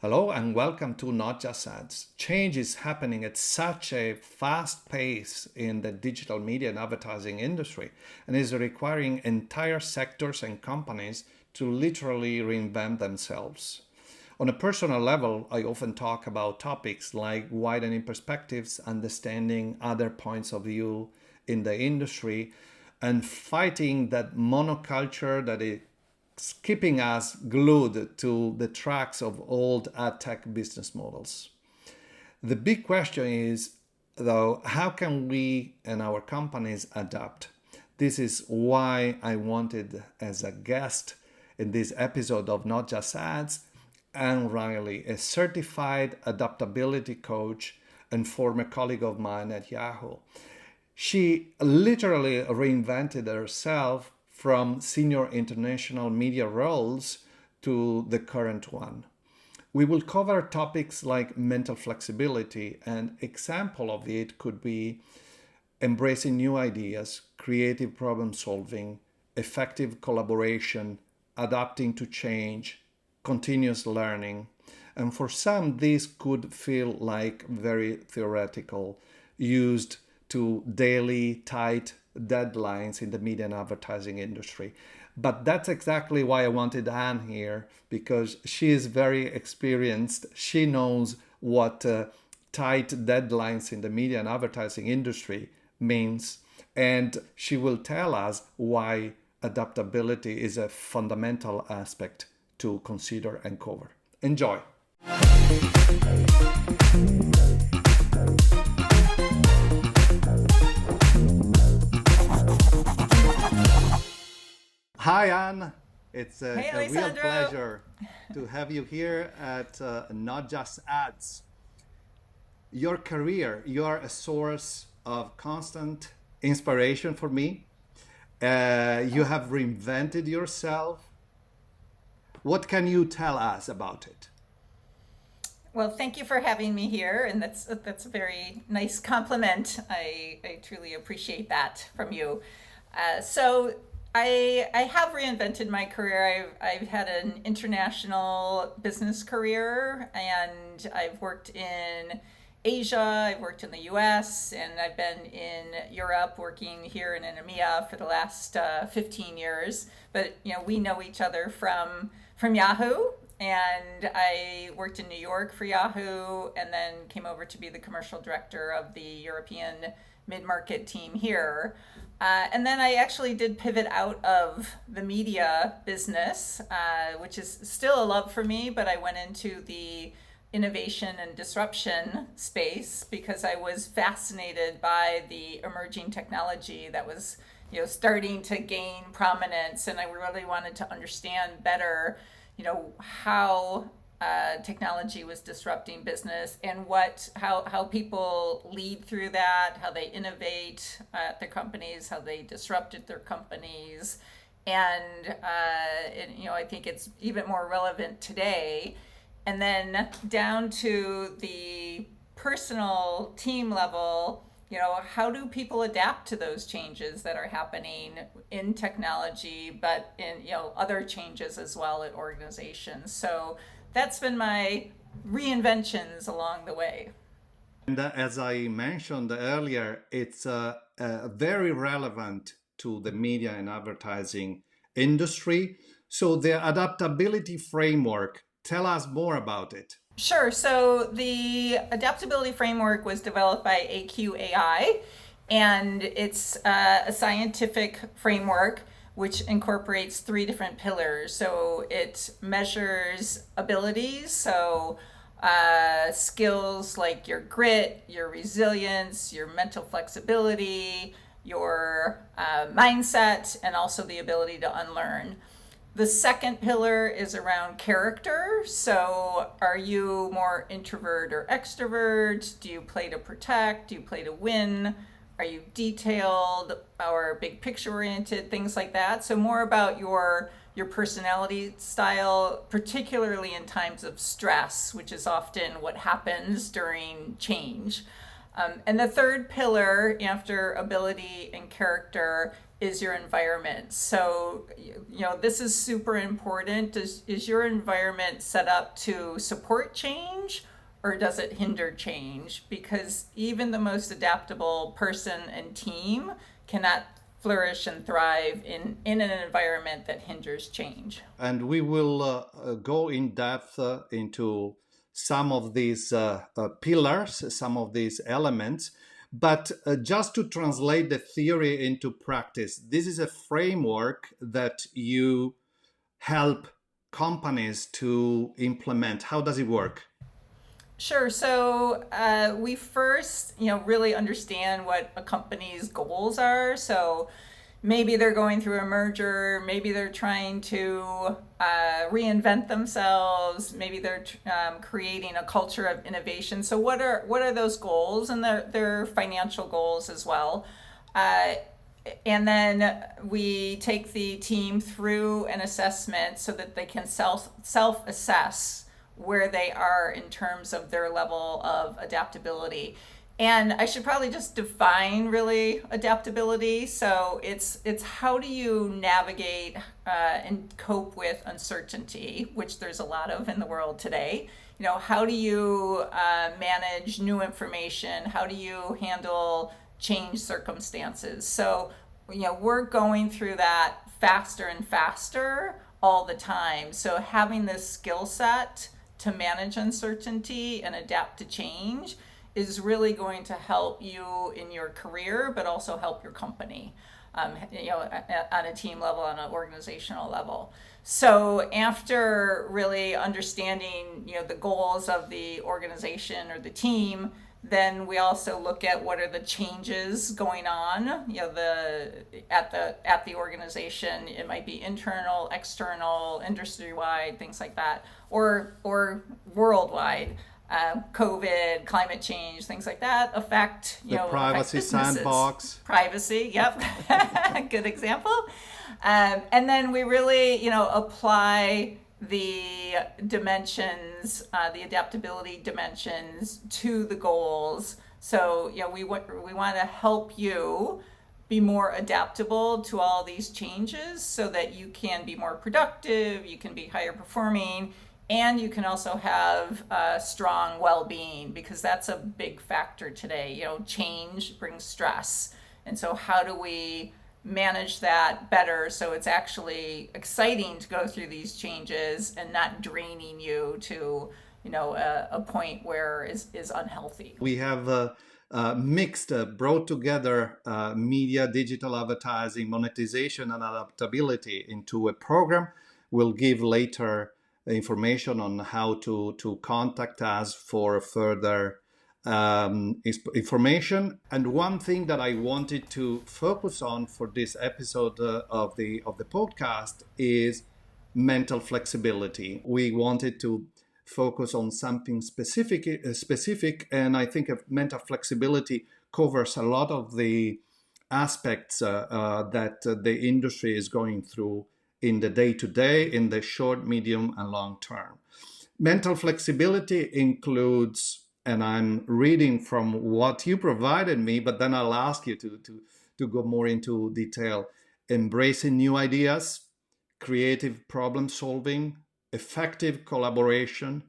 Hello and welcome to Not Just Ads. Change is happening at such a fast pace in the digital media and advertising industry and is requiring entire sectors and companies to literally reinvent themselves. On a personal level, I often talk about topics like widening perspectives, understanding other points of view in the industry, and fighting that monoculture that is keeping us glued to the tracks of old ad tech business models. The big question is, though, how can we and our companies adapt? This is why I wanted as a guest in this episode of Not Just Ads, Anne Riley, a certified adaptability coach and former colleague of mine at Yahoo. She literally reinvented herself from senior international media roles to the current one. We will cover topics like mental flexibility, and example of it could be embracing new ideas, creative problem solving, effective collaboration, adapting to change, continuous learning. And for some, this could feel like very theoretical, used to daily tight deadlines in the media and advertising industry. But that's exactly why I wanted Anne here, because she is very experienced. She knows what tight deadlines in the media and advertising industry means. And she will tell us why adaptability is a fundamental aspect to consider and cover. Enjoy. Hi, Anne. It's Hey, a real Alessandro. pleasure to have you here at Not Just Ads. Your career, you are a source of constant inspiration for me. You have reinvented yourself. What can you tell us about it? Well, thank you for having me here, and that's a very nice compliment. I truly appreciate that from you. So I have reinvented my career. I've had an international business career, and I've worked in Asia, I've worked in the US, and I've been in Europe working here in EMEA for the last 15 years. But we know each other from Yahoo, and I worked in New York for Yahoo, and then came over to be the commercial director of the European mid-market team here. And then I actually did pivot out of the media business, which is still a love for me, but I went into the innovation and disruption space because I was fascinated by the emerging technology that was starting to gain prominence, and I really wanted to understand better how technology was disrupting business and how people lead through that, how they innovate at their companies, how they disrupted their companies, and I think it's even more relevant today. And then down to the personal team level, how do people adapt to those changes that are happening in technology, but in other changes as well at organizations. So that's been my reinventions along the way. And as I mentioned earlier, it's very relevant to the media and advertising industry. So the adaptability framework, tell us more about it. Sure. So the adaptability framework was developed by AQAI, and it's a scientific framework which incorporates three different pillars. So it measures abilities, so skills like your grit, your resilience, your mental flexibility, your mindset, and also the ability to unlearn. The second pillar is around character. So, are you more introvert or extrovert? Do you play to protect? Do you play to win? Are you detailed or big picture oriented? Things like that. So, more about your personality style, particularly in times of stress, which is often what happens during change. And the third pillar after ability and character is your environment. So, this is super important. Is your environment set up to support change, or does it hinder change? Because even the most adaptable person and team cannot flourish and thrive in an environment that hinders change. And we will go in depth into some of these pillars, some of these elements. But just to translate the theory into practice, this is a framework that you help companies to implement. How does it work? Sure. So we first, really understand what a company's goals are. So maybe they're going through a merger, maybe they're trying to reinvent themselves, maybe they're creating a culture of innovation. So what are those goals, and their financial goals as well. And then we take the team through an assessment so that they can self-assess where they are in terms of their level of adaptability. And I should probably just define really adaptability. So it's how do you navigate and cope with uncertainty, which there's a lot of in the world today. How do you manage new information? How do you handle change circumstances? So, we're going through that faster and faster all the time. So having this skill set to manage uncertainty and adapt to change is really going to help you in your career, but also help your company, on a team level, on an organizational level. So after really understanding, the goals of the organization or the team, then we also look at what are the changes going on, at the organization. It might be internal, external, industry-wide, things like that, or worldwide. COVID, climate change, things like that affect, the privacy sandbox. Privacy, yep, good example. And then we really, apply the dimensions, the adaptability dimensions to the goals. So, we want to help you be more adaptable to all these changes so that you can be more productive, you can be higher performing, and you can also have strong well-being, because that's a big factor today. Change brings stress. And so how do we manage that better so it's actually exciting to go through these changes and not draining you to, a point where is unhealthy? We have mixed, brought together media, digital advertising, monetization, and adaptability into a program. We'll give later information on how to contact us for further information. And one thing that I wanted to focus on for this episode of the podcast is mental flexibility. We wanted to focus on something specific, and I think mental flexibility covers a lot of the aspects that the industry is going through in the day-to-day, in the short, medium, and long term. Mental flexibility includes, and I'm reading from what you provided me, but then I'll ask you to go more into detail: embracing new ideas, creative problem solving, effective collaboration,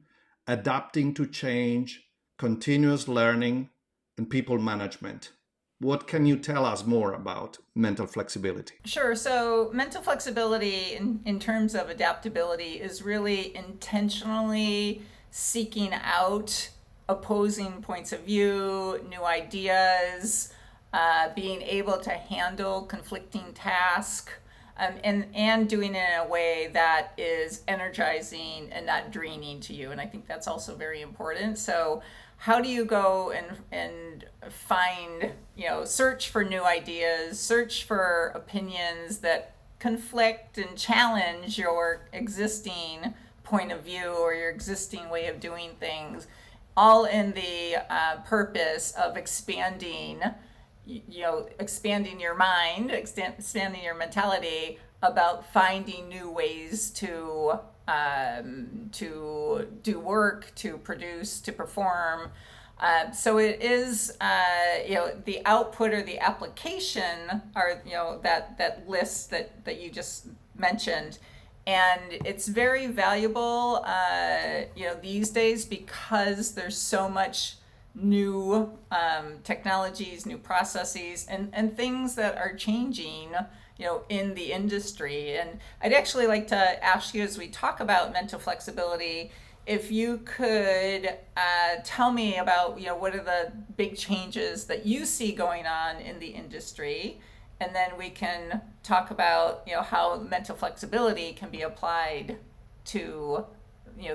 adapting to change, continuous learning, and people management. What can you tell us more about mental flexibility? Sure. So mental flexibility in terms of adaptability is really intentionally seeking out opposing points of view, new ideas, being able to handle conflicting tasks, and doing it in a way that is energizing and not draining to you. And I think that's also very important. So how do you go and find, search for new ideas, search for opinions that conflict and challenge your existing point of view or your existing way of doing things, all in the purpose of expanding your mind, expanding your mentality about finding new ways to do work, to produce, to perform, So it is, the output or the application are, that list that you just mentioned. And it's very valuable, these days because there's so much new technologies, new processes, and things that are changing, in the industry. And I'd actually like to ask you, as we talk about mental flexibility, if you could tell me about, what are the big changes that you see going on in the industry, and then we can talk about, how mental flexibility can be applied to,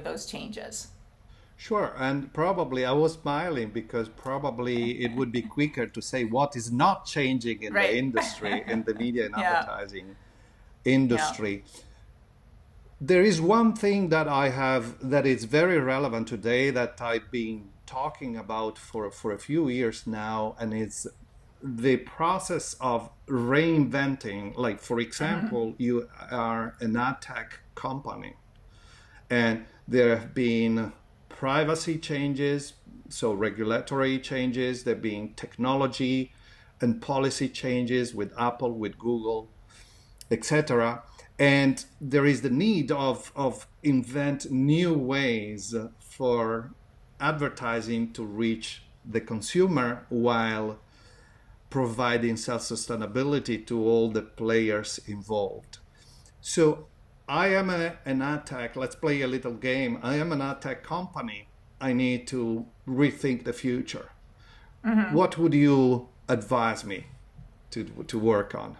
those changes. Sure, and probably I was smiling because probably it would be quicker to say what is not changing in the Right. industry, in the media and Yeah. advertising Yeah. industry. There is one thing that I have that is very relevant today that I've been talking about for a few years now, and it's the process of reinventing. Like, for Mm-hmm. example, you are an ad tech company, and there have been privacy changes, so regulatory changes, there have been technology and policy changes with Apple, with Google, etc. And there is the need of invent new ways for advertising to reach the consumer while providing self-sustainability to all the players involved. So I am an ad tech. Let's play a little game. I am an ad tech company. I need to rethink the future. Mm-hmm. What would you advise me to work on?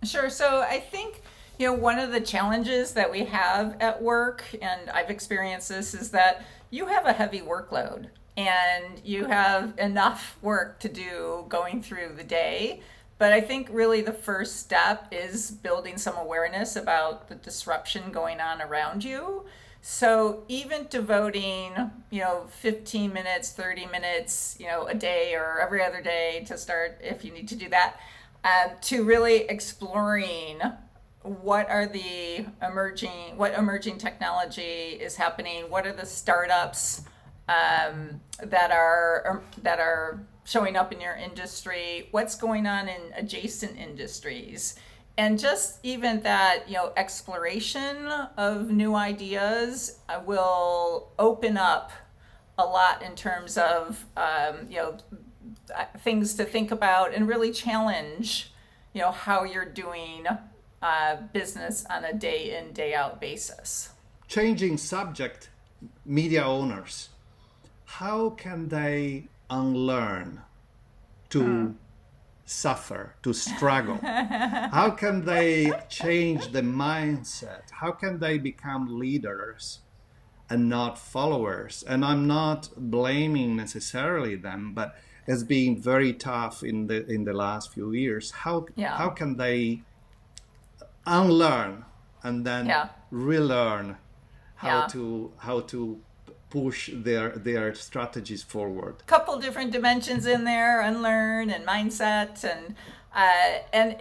Sure. So I think, one of the challenges that we have at work, and I've experienced this, is that you have a heavy workload and you have enough work to do going through the day. But I think really the first step is building some awareness about the disruption going on around you. So even devoting, 15 minutes, 30 minutes, a day or every other day to start, if you need to do that, to really exploring what emerging technology is happening, what are the startups that are showing up in your industry, what's going on in adjacent industries, and just even that, exploration of new ideas will open up a lot in terms of, things to think about and really challenge, how you're doing business on a day in, day out basis. Changing subject, media owners, how can they unlearn Hmm. to suffer, to struggle? How can they change the mindset? How can they become leaders and not followers? And I'm not blaming necessarily them, but it's been very tough in the last few years. Yeah. How can they unlearn and then Yeah. relearn Yeah. how to push their strategies forward? Couple different dimensions in there: unlearn and mindset, and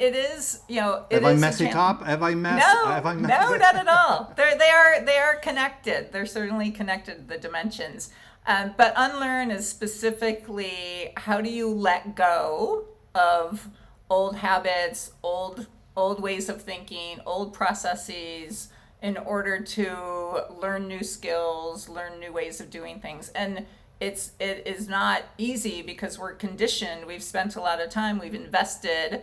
it is, it Have I is a messed it challenge. up? Have No, I messed no, it? not at all. They are connected. They're certainly connected, the dimensions. But unlearn is specifically, how do you let go of old habits, old ways of thinking, old processes, in order to learn new skills, learn new ways of doing things. And it is not easy because we're conditioned. We've spent a lot of time, we've invested,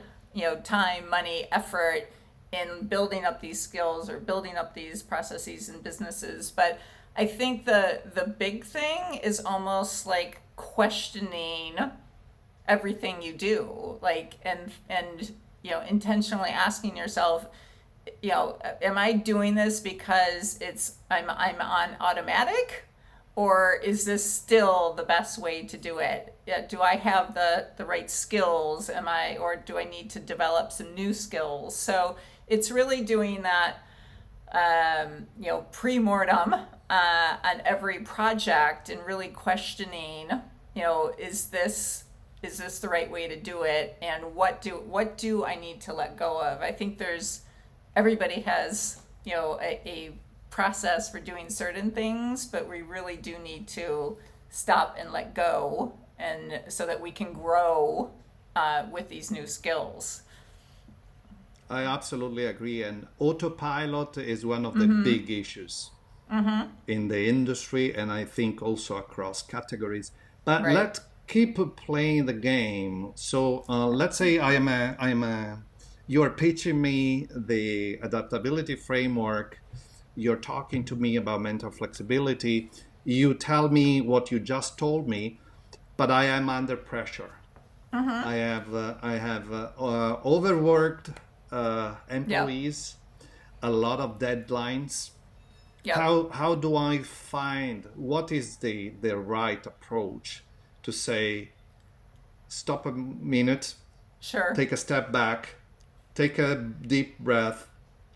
time, money, effort in building up these skills or building up these processes and businesses. But I think the big thing is almost like questioning everything you do, like, and intentionally asking yourself, am I doing this because I'm on automatic, or is this still the best way to do it? Do I have the right skills? Or do I need to develop some new skills? So it's really doing that, pre-mortem on every project, and really questioning, is this the right way to do it, and what do I need to let go of? I think everybody has, a process for doing certain things, but we really do need to stop and let go, and so that we can grow with these new skills. I absolutely agree. And autopilot is one of the big issues in the industry, and I think also across categories. But Right. let's keep playing the game. So let's say you are pitching me the adaptability framework. You're talking to me about mental flexibility. You tell me what you just told me, but I am under pressure. I have overworked Yeah. employees, a lot of deadlines. Yep. How do I find what is the right approach to say stop a minute, Sure. take a step back, take a deep breath,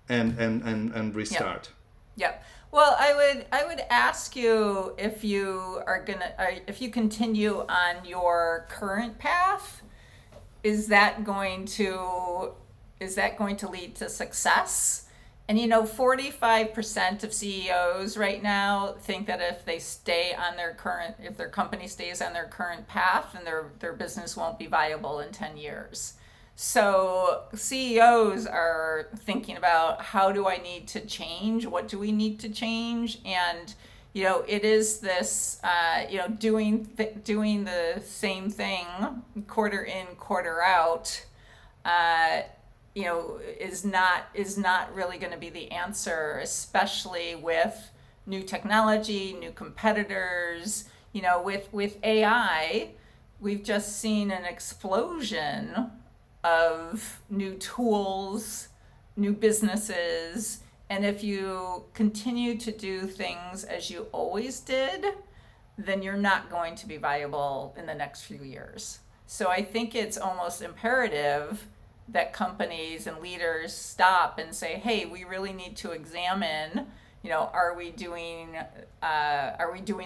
and Yep. restart. Yep. Well, I would ask you if you are gonna if you continue on your current path, is that going to lead to success? And 45% of CEOs right now think that if they stay on if their company stays on their current path, then their business won't be viable in 10 years. So CEOs are thinking about, how do I need to change? What do we need to change? And it is this, doing the same thing quarter in, quarter out. Uh, is not really going to be the answer, especially with new technology, new competitors. With AI, we've just seen an explosion of new tools, new businesses, and if you continue to do things as you always did, then you're not going to be viable in the next few years. So I think it's almost imperative that companies and leaders stop and say, hey, we really need to examine, are we doing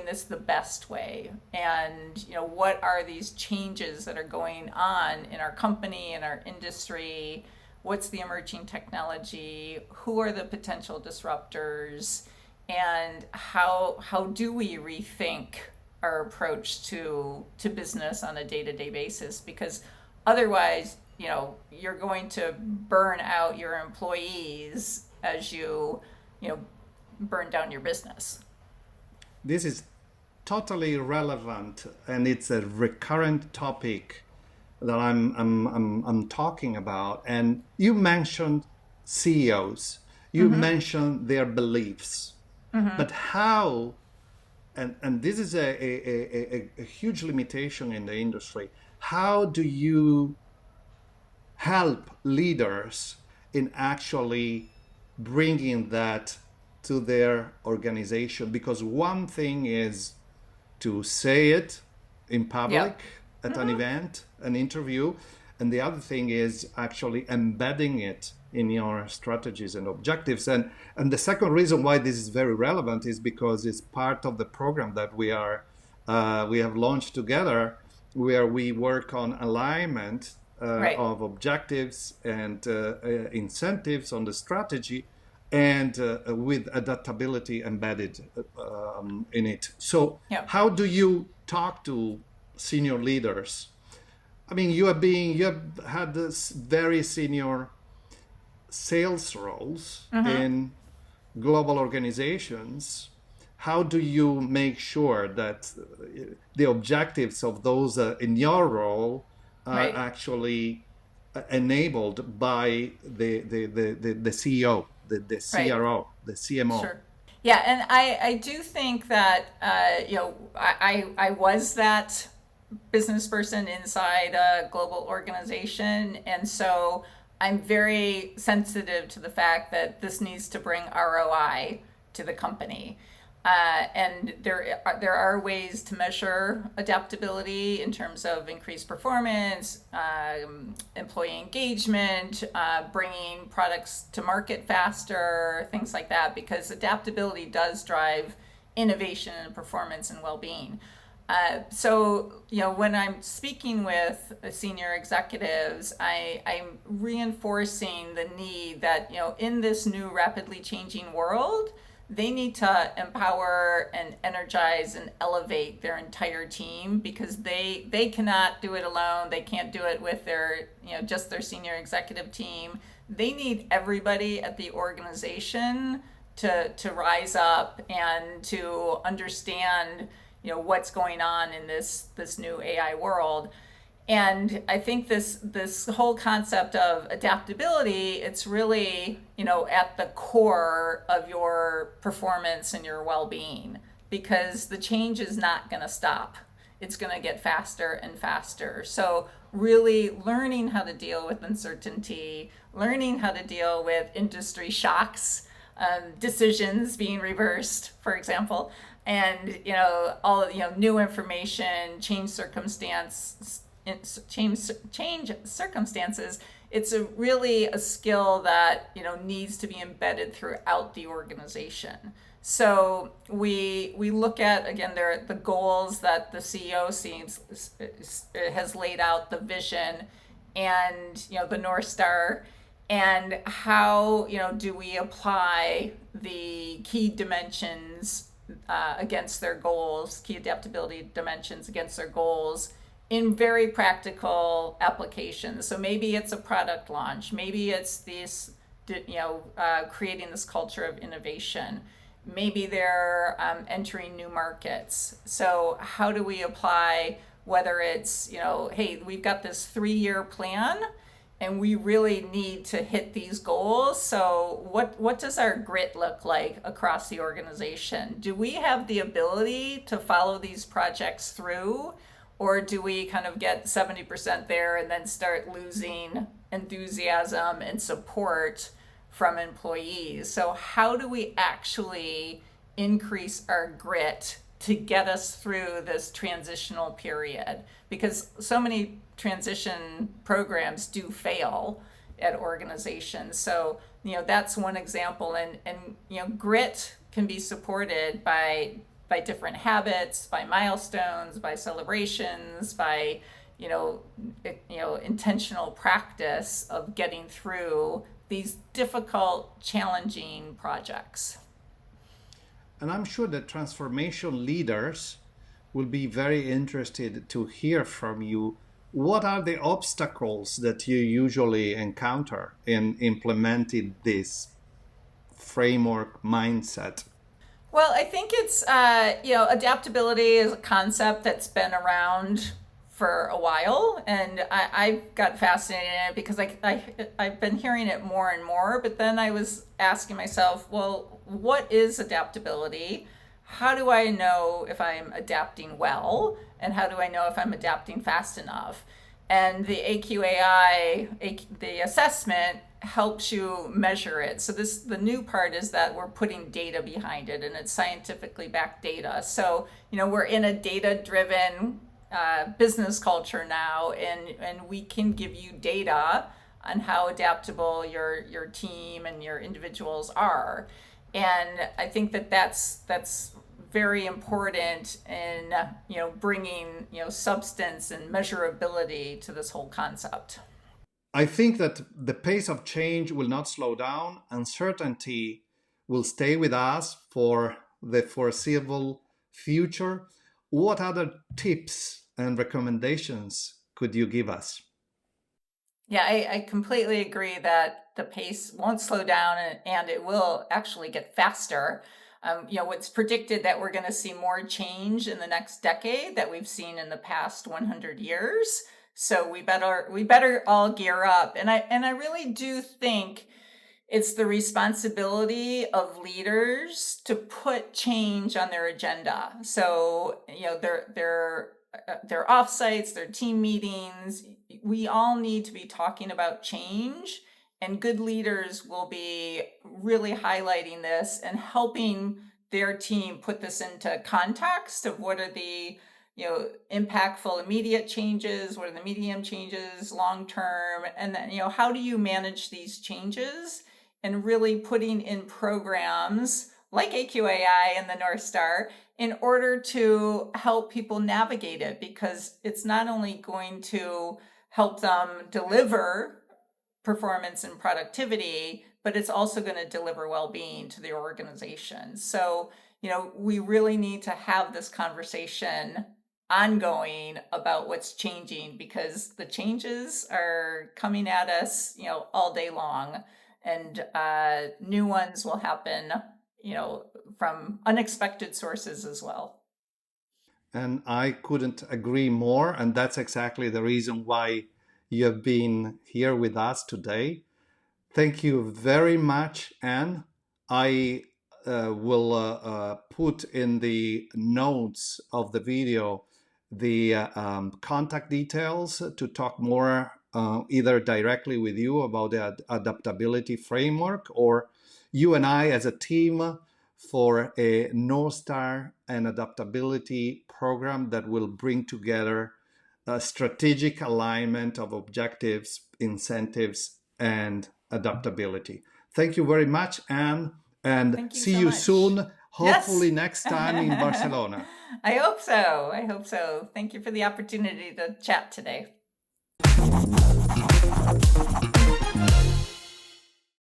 this the best way? And what are these changes that are going on in our company, in our industry? What's the emerging technology? Who are the potential disruptors? And how do we rethink our approach to business on a day-to-day basis? Because otherwise, you're going to burn out your employees as you burn down your business. This is totally relevant, and it's a recurrent topic that I'm talking about. And you mentioned CEOs, you mentioned their beliefs, but how? And this is a huge limitation in the industry. How do you help leaders in actually bringing that to their organization? Because one thing is to say it in Yeah. public at an event, an interview, and the other thing is actually embedding it in your strategies and objectives. And the second reason why this is very relevant is because it's part of the program that we have launched together, where we work on alignment Right. of objectives and incentives on the strategy, and with adaptability embedded in it. So Yeah. how do you talk to senior leaders? I mean, you have had this very senior sales roles in global organizations. How do you make sure that the objectives of those in your role are Right. actually enabled by the CEO, the Right. CRO, the CMO? Sure. Yeah, and I do think that I was that business person inside a global organization, and so I'm very sensitive to the fact that this needs to bring ROI to the company. And there are ways to measure adaptability in terms of increased performance, employee engagement, bringing products to market faster, things like that, because adaptability does drive innovation and performance and well-being. So when I'm speaking with senior executives, I'm reinforcing the need that, in this new rapidly changing world, they need to empower and energize and elevate their entire team, because they cannot do it alone. They can't do it with their, just their senior executive team. They need everybody at the organization to rise up and to understand, what's going on in this new AI world. And I think this whole concept of adaptability, it's really, at the core of your performance and your well-being, because the change is not going to stop. It's going to get faster and faster. So really learning how to deal with uncertainty, learning how to deal with industry shocks, decisions being reversed, for example, and all new information, change circumstances. It's really a skill that needs to be embedded throughout the organization. So we look at, again, the goals that the CEO has laid out, the vision, and the North Star, and how do we apply the key dimensions against their goals, key adaptability dimensions against their goals, in very practical applications. So maybe it's a product launch, maybe it's this, creating this culture of innovation. Maybe they're entering new markets. So how do we apply, whether it's, hey, we've got this 3-year plan and we really need to hit these goals. So what does our grit look like across the organization? Do we have the ability to follow these projects through? Or do we kind of get 70% there and then start losing enthusiasm and support from employees? So how do we actually increase our grit to get us through this transitional period? Because so many transition programs do fail at organizations. So, that's one example. And grit can be supported by different habits, by milestones, by celebrations, by intentional practice of getting through these difficult, challenging projects. And I'm sure that transformation leaders will be very interested to hear from you. What are the obstacles that you usually encounter in implementing this framework mindset? Well, I think it's, adaptability is a concept that's been around for a while. And I got fascinated in it because I've been hearing it more and more. But then I was asking myself, well, what is adaptability? How do I know if I'm adapting well? And how do I know if I'm adapting fast enough? And the AQAI, the assessment, helps you measure it. So the new part is that we're putting data behind it, and it's scientifically backed data. So we're in a data-driven business culture now, and we can give you data on how adaptable your team and your individuals are. And I think that's very important in bringing substance and measurability to this whole concept. I think that the pace of change will not slow down. Uncertainty will stay with us for the foreseeable future. What other tips and recommendations could you give us? Yeah, I completely agree that the pace won't slow down, and it will actually get faster. It's predicted that we're going to see more change in the next decade that we've seen in the past 100 years. So we better all gear up. And I really do think it's the responsibility of leaders to put change on their agenda. So, their offsites, their team meetings, we all need to be talking about change, and good leaders will be really highlighting this and helping their team put this into context of what are the impactful immediate changes, what are the medium changes, long term, and then how do you manage these changes, and really putting in programs like AQAI and the North Star in order to help people navigate it, because it's not only going to help them deliver performance and productivity, but it's also going to deliver well-being to the organization. So, we really need to have this conversation ongoing about what's changing, because the changes are coming at us, all day long, and new ones will happen, from unexpected sources as well. And I couldn't agree more. And that's exactly the reason why you have been here with us today. Thank you very much, Anne. I will put in the notes of the video the contact details to talk more either directly with you about the adaptability framework, or you and I as a team for a Star and Adaptability program that will bring together a strategic alignment of objectives, incentives, and adaptability. Thank you very much, Anne, and Thank you see so you much. soon, hopefully Yes. next time in Barcelona. I hope so. Thank you for the opportunity to chat today.